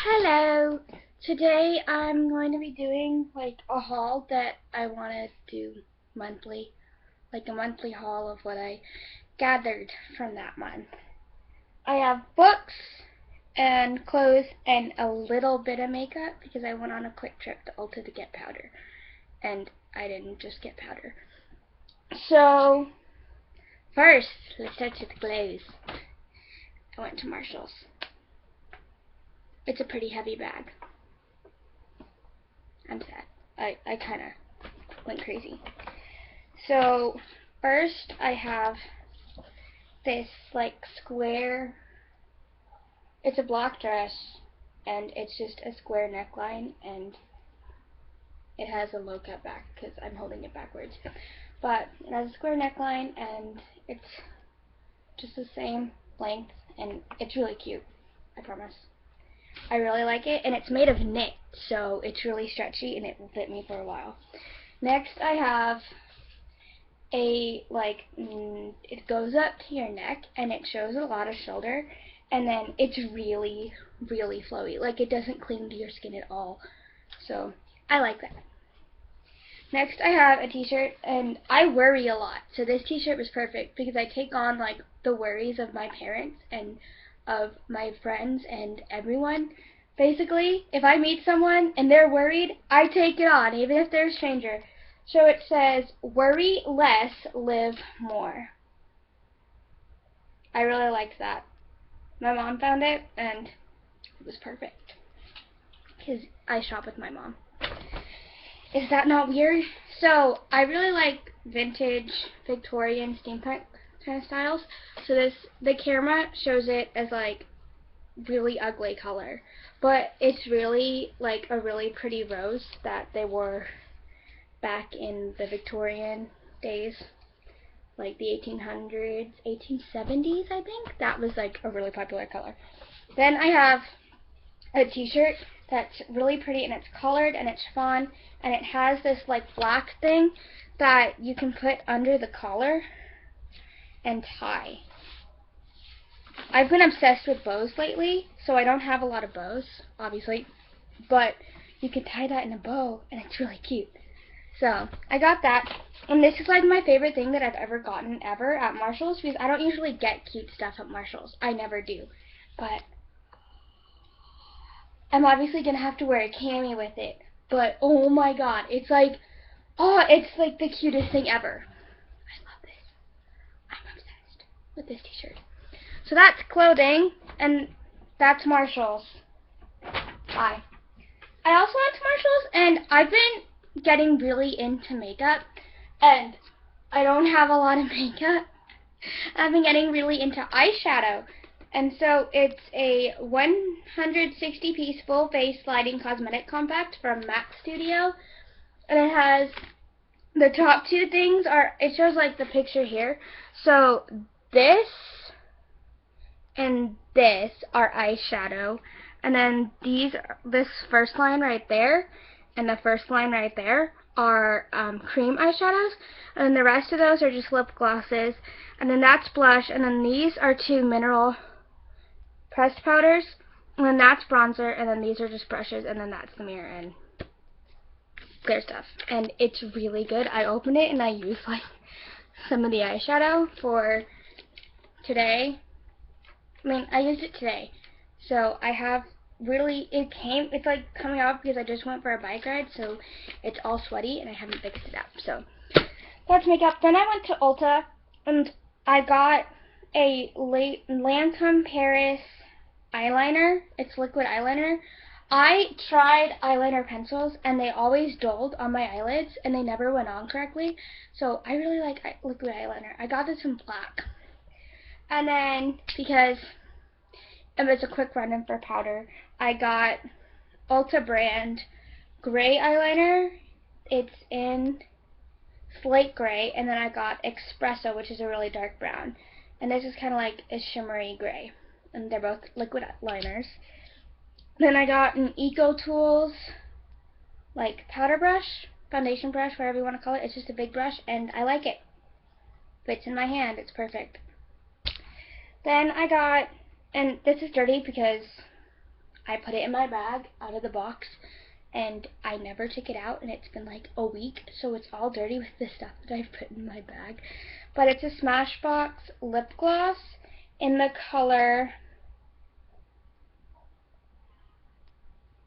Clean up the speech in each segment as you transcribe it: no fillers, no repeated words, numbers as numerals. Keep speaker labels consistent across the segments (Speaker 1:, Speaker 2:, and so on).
Speaker 1: Hello! Today I'm going to be doing like a haul that I want to do monthly. Like a monthly haul of what I gathered from that month. I have books and clothes and a little bit of makeup because I went on a quick trip to Ulta to get powder. And I didn't just get powder. So, first, let's start with the clothes. I went to Marshall's. It's a pretty heavy bag. I'm sad. I kind of went crazy. So, first I have this like square, it's a black dress, and it's just a square neckline, and it has a low cut back because I'm holding it backwards. But it has a square neckline, and it's just the same length, and it's really cute, I promise. I really like it, and it's made of knit, so it's really stretchy, and it will fit me for a while. Next, I have a, it goes up to your neck, and it shows a lot of shoulder, and then it's really, really flowy. Like, it doesn't cling to your skin at all, so I like that. Next, I have a t-shirt, and I worry a lot, so this t-shirt was perfect, because I take on, like, the worries of my parents, and of my friends, and everyone. Basically, if I meet someone, and they're worried, I take it on, even if they're a stranger. So it says, worry less, live more. I really liked that. My mom found it, and it was perfect, because I shop with my mom. Is that not weird? So, I really like vintage Victorian steampunk kind of styles. So the camera shows it as like really ugly color, but it's really like a really pretty rose that they wore back in the Victorian days, like the 1800s, 1870s, I think. That was like a really popular color. Then I have a t-shirt that's really pretty, and it's colored, and it's fawn, and it has this like black thing that you can put under the collar and tie. I've been obsessed with bows lately, so I don't have a lot of bows, obviously, but you can tie that in a bow, and it's really cute. So, I got that, and this is like my favorite thing that I've ever gotten ever at Marshall's, because I don't usually get cute stuff at Marshall's. I never do, but I'm obviously going to have to wear a cami with it, but oh my god, it's like, oh, it's like the cutest thing ever. I love this. I'm obsessed with this t-shirt. So that's clothing, and that's Marshall's. Bye. I also went to Marshall's, and I've been getting really into makeup, and I don't have a lot of makeup. I've been getting really into eyeshadow, and so it's a 160 piece full face lighting cosmetic compact from MAC Studio, and it has the top two things are, it shows like the picture here, so this and this are eyeshadow, and then this first line right there and the first line right there are cream eyeshadows, and then the rest of those are just lip glosses, and then that's blush, and then these are two mineral pressed powders, and then that's bronzer, and then these are just brushes, and then that's the mirror and clear stuff. And it's really good. I opened it and I used like some of the eyeshadow for today. I used it today, so I have really, it's like coming out because I just went for a bike ride, so it's all sweaty and I haven't fixed it up. So that's makeup. Then I went to Ulta and I got a Lancome Paris eyeliner. It's liquid eyeliner. I tried eyeliner pencils and they always dulled on my eyelids and they never went on correctly, so I really like liquid eyeliner. I got this in black. And then, because it was a quick run-in for powder, I got Ulta brand gray eyeliner. It's in slate gray, and then I got Espresso, which is a really dark brown. And this is kind of like a shimmery gray. And they're both liquid liners. Then I got an Eco Tools, like powder brush, foundation brush, whatever you want to call it. It's just a big brush, and I like it. Fits in my hand. It's perfect. Then I got, and this is dirty because I put it in my bag out of the box, and I never took it out, and it's been like a week, so it's all dirty with the stuff that I've put in my bag. But it's a Smashbox lip gloss in the color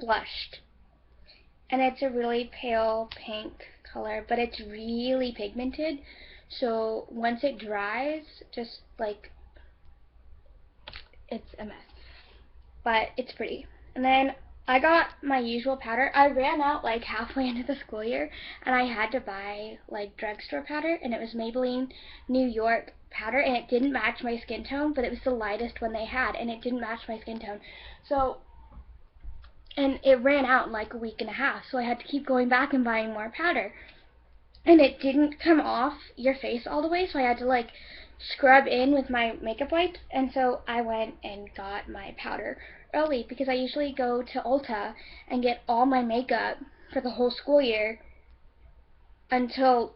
Speaker 1: Blushed. And it's a really pale pink color, but it's really pigmented, so once it dries, just like, it's a mess. But it's pretty. And then I got my usual powder. I ran out like halfway into the school year, and I had to buy like drugstore powder, and it was Maybelline New York powder, and it didn't match my skin tone, but it was the lightest one they had, and it didn't match my skin tone. So, and it ran out in like a week and a half, so I had to keep going back and buying more powder. And it didn't come off your face all the way, so I had to like scrub in with my makeup wipes, and so I went and got my powder early because I usually go to Ulta and get all my makeup for the whole school year until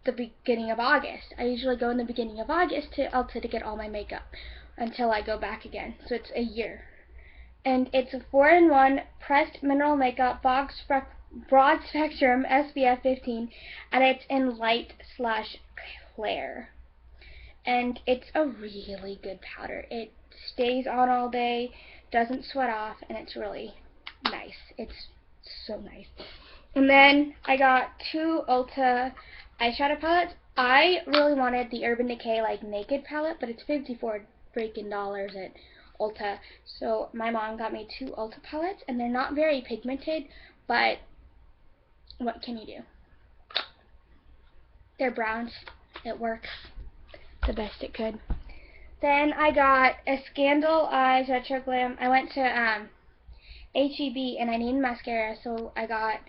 Speaker 1: the beginning of August. I usually go in the beginning of August to Ulta to get all my makeup until I go back again, so it's a year. And it's a 4-in-1 pressed mineral makeup broad spectrum SPF 15, and it's in light/clear. And it's a really good powder. It stays on all day, doesn't sweat off, and it's really nice. It's so nice. And then I got 2 Ulta eyeshadow palettes. I really wanted the Urban Decay like Naked palette, but it's $54 freaking at Ulta. So my mom got me 2 Ulta palettes, and they're not very pigmented, but what can you do? They're browns. It works the best it could. Then I got a Scandal Eyes Retro Glam. I went to H-E-B and I needed mascara, so I got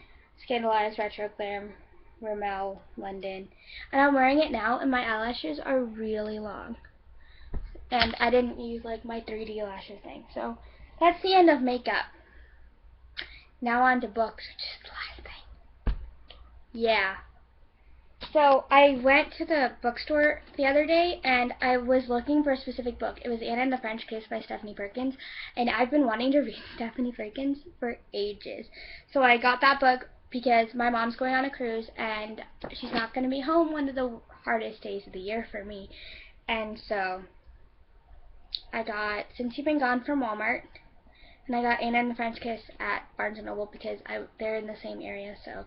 Speaker 1: Scandal Eyes Retro Glam Rimmel London. And I'm wearing it now, and my eyelashes are really long. And I didn't use like my 3D lashes thing. So that's the end of makeup. Now on to books, which is the last thing. Yeah. So I went to the bookstore the other day, and I was looking for a specific book. It was Anna and the French Kiss by Stephanie Perkins, and I've been wanting to read Stephanie Perkins for ages. So I got that book because my mom's going on a cruise, and she's not going to be home one of the hardest days of the year for me. And so I got Since You've Been Gone from Walmart, and I got Anna and the French Kiss at Barnes & Noble because they're in the same area. So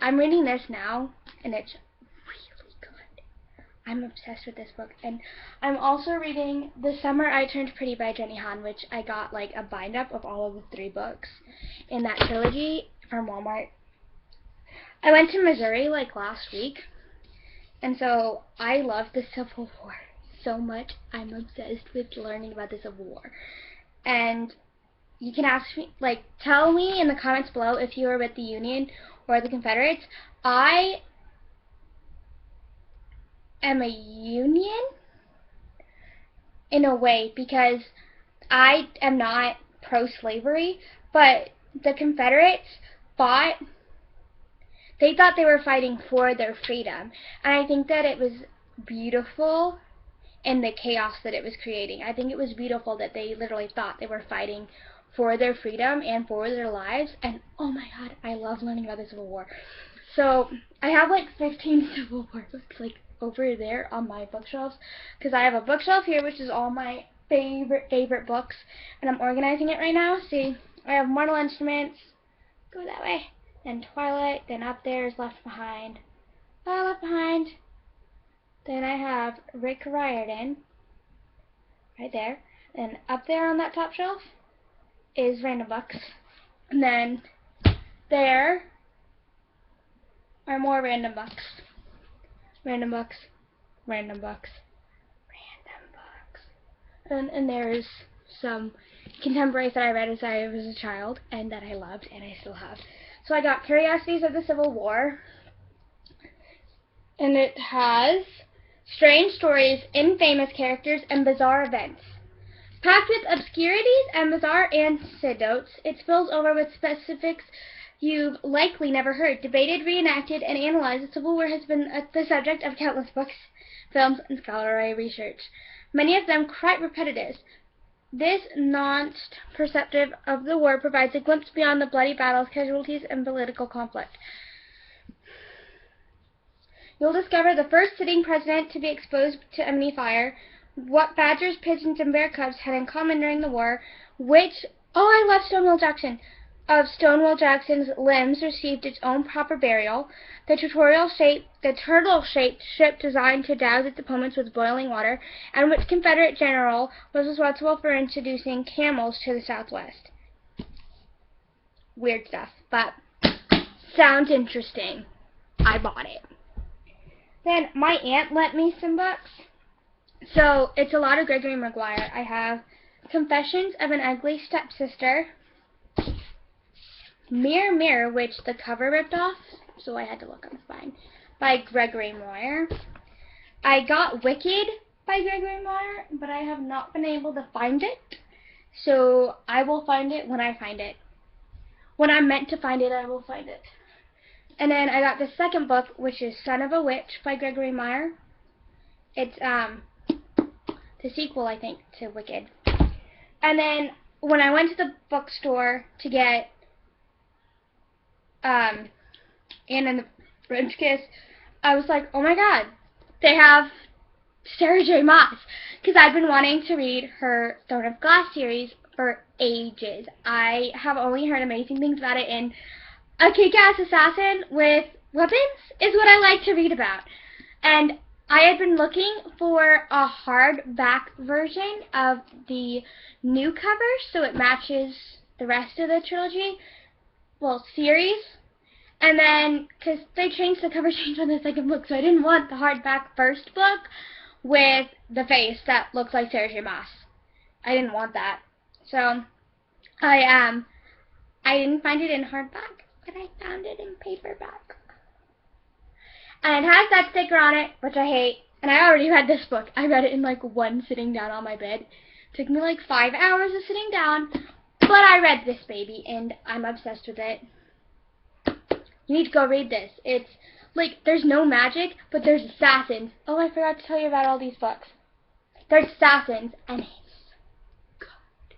Speaker 1: I'm reading this now, and it's really good. I'm obsessed with this book. And I'm also reading The Summer I Turned Pretty by Jenny Han, which I got like a bind-up of all of the 3 books in that trilogy from Walmart. I went to Missouri like last week, and so I love the Civil War so much. I'm obsessed with learning about the Civil War. And you can ask me, like, tell me in the comments below if you were with the Union or the Confederates. I am a Union in a way because I am not pro-slavery, but the Confederates they thought they were fighting for their freedom, and I think that it was beautiful in the chaos that it was creating. I think it was beautiful that they literally thought they were fighting for their freedom and for their lives, and oh my god, I love learning about the Civil War. So I have like 15 Civil War books like over there on my bookshelves, because I have a bookshelf here which is all my favorite books, and I'm organizing it right now. See, I have Mortal Instruments, go that way, then Twilight, then up there is Left Behind, Left Behind. Then I have Rick Riordan, right there. And up there on that top shelf is Random Books. And then there are more Random Books. Random Books, Random Books, Random Books. And there's some contemporaries that I read as I was a child and that I loved and I still have. So I got Curiosities of the Civil War. And it has strange stories, infamous characters, and bizarre events. Packed with obscurities and bizarre anecdotes, it spills over with specifics you've likely never heard. Debated, reenacted, and analyzed, the Civil War has been the subject of countless books, films, and scholarly research, many of them quite repetitive. This non-perceptive of the war provides a glimpse beyond the bloody battles, casualties, and political conflict. You'll discover the first sitting president to be exposed to enemy fire, what badgers, pigeons, and bear cubs had in common during the war, which, oh, I love Stonewall Jackson, of Stonewall Jackson's limbs received its own proper burial, the turtle-shaped ship designed to douse its opponents with boiling water, and which Confederate general was responsible for introducing camels to the Southwest. Weird stuff, but sounds interesting. I bought it. Then my aunt lent me some books. So it's a lot of Gregory Maguire. I have Confessions of an Ugly Stepsister, Mirror, Mirror, which the cover ripped off, so I had to look on the spine, by Gregory Maguire. I got Wicked by Gregory Maguire, but I have not been able to find it. So I will find it when I find it. When I'm meant to find it, I will find it. And then I got the second book, which is Son of a Witch by Gregory Maguire. It's the sequel, I think, to Wicked. And then when I went to the bookstore to get Anne and the French Kiss, I was like, oh my god, they have Sarah J. Maas. Because I've been wanting to read her Throne of Glass series for ages. I have only heard amazing things about it, and a kick-ass assassin with weapons is what I like to read about. And I had been looking for a hardback version of the new cover so it matches the rest of the trilogy, well, series. And then, because they changed the cover change on the second book, so I didn't want the hardback first book with the face that looks like Sarah J. Maas. I didn't want that. So, I didn't find it in hardback, but I found it in paperback. And it has that sticker on it, which I hate. And I already read this book. I read it in like one sitting down on my bed. It took me like 5 hours of sitting down. But I read this baby, and I'm obsessed with it. You need to go read this. It's like, there's no magic, but there's assassins. Oh, I forgot to tell you about all these books. There's assassins, and it's good.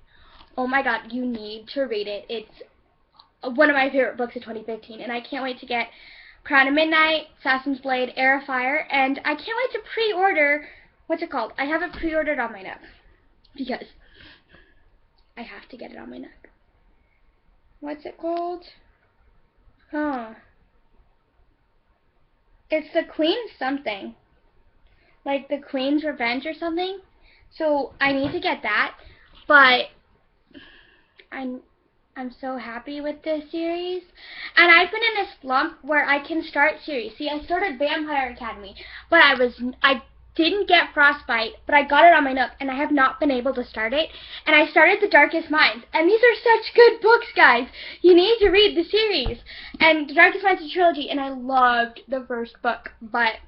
Speaker 1: Oh my god, you need to read it. It's one of my favorite books of 2015, and I can't wait to get Crown of Midnight, Assassin's Blade, Heir of Fire, and I can't wait to pre-order, what's it called? I have it pre-ordered on my Nook, because I have to get it on my Nook. What's it called? It's the Queen's something. Like the Queen's Revenge or something. So I need to get that, but I'm so happy with this series. And I've been in a slump where I can start series. See, I started Vampire Academy, but I didn't get Frostbite, but I got it on my Nook, and I have not been able to start it. And I started The Darkest Minds, and these are such good books, guys. You need to read the series. And The Darkest Minds is a trilogy, and I loved the first book, but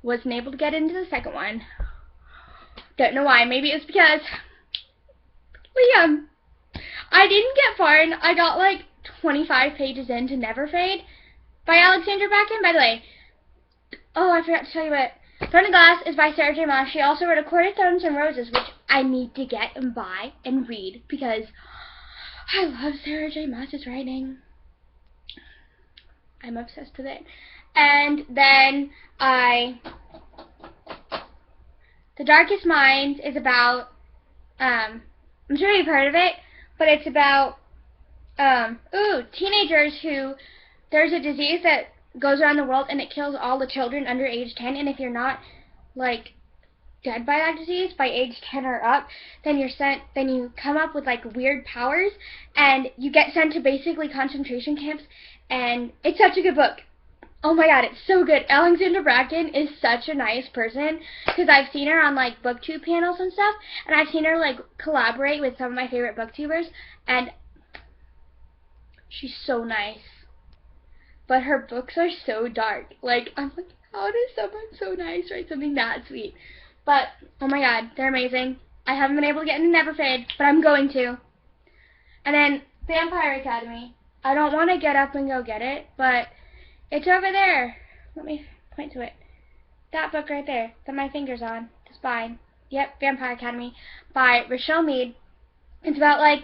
Speaker 1: wasn't able to get into the second one. Don't know why. Maybe it was because I didn't get far, and I got like 25 pages into Never Fade by Alexandra Bracken. By the way, oh, I forgot to tell you what. Throne of Glass is by Sarah J. Maas. She also wrote A Court of Thorns and Roses, which I need to get and buy and read because I love Sarah J. Maas's writing. I'm obsessed with it. And then The Darkest Minds is about, I'm sure you've heard of it, but it's about, teenagers who, there's a disease that goes around the world and it kills all the children under age 10, and if you're not, like, dead by that disease by age 10 or up, then you come up with, like, weird powers, and you get sent to basically concentration camps, and it's such a good book. Oh my god, it's so good. Alexandra Bracken is such a nice person, because I've seen her on, like, BookTube panels and stuff, and I've seen her, like, collaborate with some of my favorite BookTubers, and she's so nice. But her books are so dark. Like, I'm like, how does someone so nice write something that sweet? But, oh my god, they're amazing. I haven't been able to get into Never Fade, but I'm going to. And then, Vampire Academy. I don't want to get up and go get it, but it's over there. Let me point to it. That book right there, that my finger's on. The spine. Yep, Vampire Academy by Rochelle Mead. It's about, like,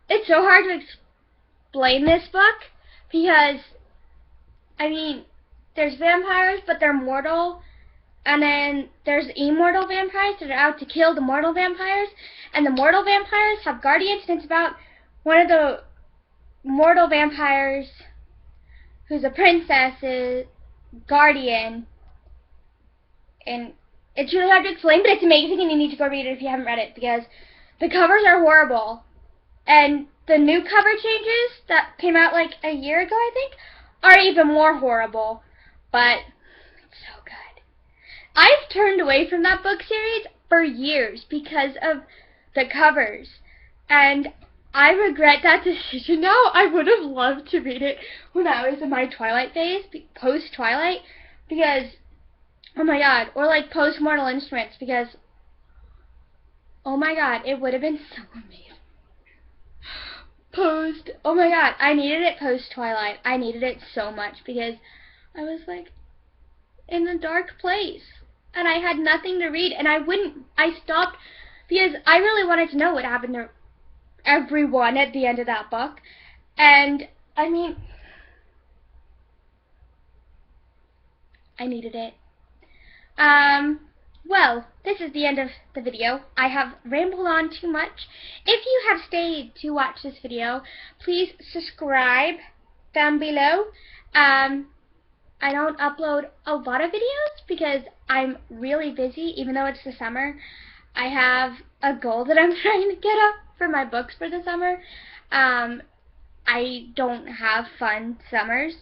Speaker 1: it's so hard to explain this book because, I mean, there's vampires, but they're mortal, and then there's immortal vampires that are out to kill the mortal vampires, and the mortal vampires have guardians, and it's about one of the mortal vampires who's a princess's guardian, and it's really hard to explain, but it's amazing, and you need to go read it if you haven't read it, because the covers are horrible, and the new cover changes that came out like a year ago, I think, are even more horrible, but it's so good. I've turned away from that book series for years because of the covers, and I regret that decision now. I would have loved to read it when I was in my Twilight phase, post-Twilight, because, oh my god, or like post-Mortal Instruments, because, oh my god, it would have been so amazing. Oh my god, I needed it post-Twilight. I needed it so much because I was like in a dark place and I had nothing to read, and I stopped because I really wanted to know what happened to everyone at the end of that book, and I mean, I needed it. Well, this is the end of the video. I have rambled on too much. If you have stayed to watch this video, please subscribe down below. I don't upload a lot of videos because I'm really busy, even though it's the summer. I have a goal that I'm trying to get up for my books for the summer. I don't have fun summers.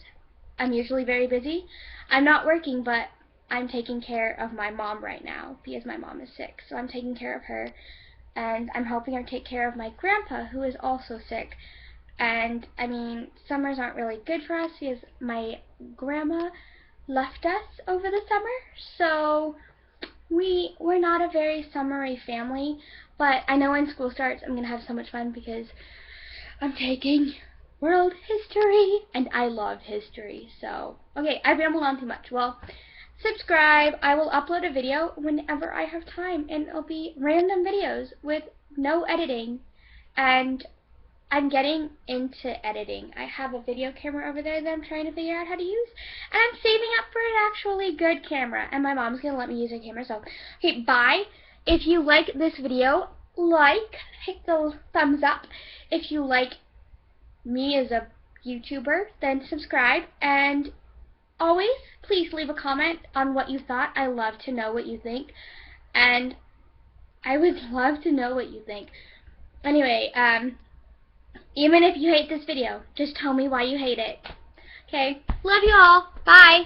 Speaker 1: I'm usually very busy. I'm not working, but I'm taking care of my mom right now because my mom is sick. So I'm taking care of her, and I'm helping her take care of my grandpa, who is also sick. And I mean, summers aren't really good for us because my grandma left us over the summer, so we're not a very summery family. But I know when school starts, I'm gonna have so much fun because I'm taking world history, and I love history. So okay, I rambled on too much. Well, subscribe. I will upload a video whenever I have time, and it'll be random videos with no editing, and I'm getting into editing. I have a video camera over there that I'm trying to figure out how to use, and I'm saving up for an actually good camera, and my mom's going to let me use her camera. So, okay, bye. If you like this video, hit the thumbs up. If you like me as a YouTuber, then subscribe, and always, please leave a comment on what you thought. I love to know what you think, and I would love to know what you think. Anyway, even if you hate this video, just tell me why you hate it. Okay, love you all. Bye.